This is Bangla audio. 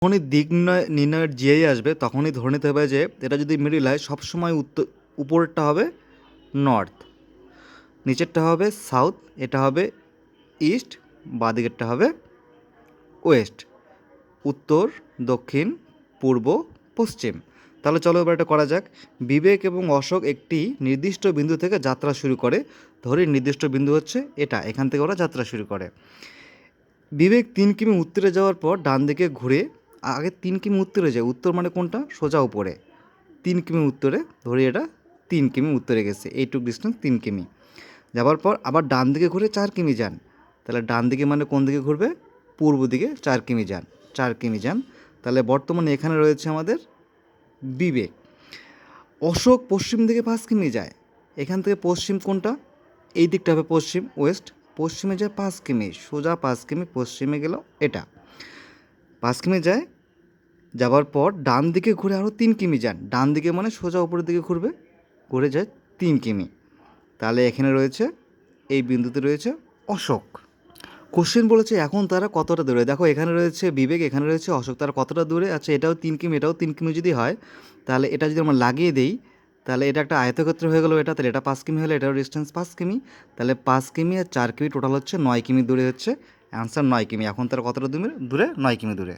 যখনই দিক নির্ণয়ের জিআই আসবে তখনই ধরে নিতে হবে যে এটা যদি মিডিল হয় সবসময় উপরেরটা হবে নর্থ, নিচেরটা হবে সাউথ, এটা হবে ইস্ট, বাঁদিকেরটা হবে ওয়েস্ট, উত্তর, দক্ষিণ, পূর্ব, পশ্চিম। তাহলে চলো এবার এটা করা যাক। বিবেক এবং অশোক একটি নির্দিষ্ট বিন্দু থেকে যাত্রা শুরু করে। ধরি নির্দিষ্ট বিন্দু হচ্ছে এটা, এখান থেকে ওরা যাত্রা শুরু করে। বিবেক 3 কিমি উত্তরে যাওয়ার পর ডান দিকে ঘুরে, আগে 3 কিমি উত্তরে যায়, উত্তর মানে কোনটা, সোজা উপরে 3 কিমি উত্তরে, ধরি এটা 3 কিমি উত্তরে গেছে, এইটুক ডিস্টেন্স 3 কিমি যাওয়ার পর আবার ডান দিকে ঘুরে 4 কিমি যান। তাহলে ডান দিকে মানে কোন দিকে ঘুরবে, পূর্ব দিকে 4 কিমি যান, 4 কিমি যান। তাহলে বর্তমানে এখানে রয়েছে আমাদের বিবেক। অশোক পশ্চিম দিকে 5 কিমি যায়, এখান থেকে পশ্চিম কোনটা, এই দিকটা হবে পশ্চিম, ওয়েস্ট, পশ্চিমে যায় 5 কিমি, সোজা 5 কিমি পশ্চিমে গেল এটা, 5 কিমি যায়। যাওয়ার পর ডান দিকে ঘুরে আরও 3 কিমি যান, ডান দিকে মানে সোজা উপরের দিকে ঘুরবে, ঘুরে যায় 3 কিমি। তাহলে এখানে রয়েছে, এই বিন্দুতে রয়েছে অশোক। কোশ্চেন বলেছে এখন তারা কতটা দূরে, দেখো এখানে রয়েছে বিবেক, এখানে রয়েছে অশোক, তারা কতটা দূরে আছে, এটাও 3 কিমি এটাও 3 কিমি যদি হয়, তাহলে এটা যদি আমরা লাগিয়ে দিই তাহলে এটা একটা আয়তক্ষেত্র হয়ে গেলো এটা, তাহলে এটা 5 কিমি হলে এটাও ডিস্টেন্স 5 কিমি, তাহলে 5 কিমি আর 4 কিমি টোটাল হচ্ছে 9 কিমি দূরে হচ্ছে অ্যান্সার 9 কিমি। এখন তারা কতটা দূরে, 9 কিমি দূরে।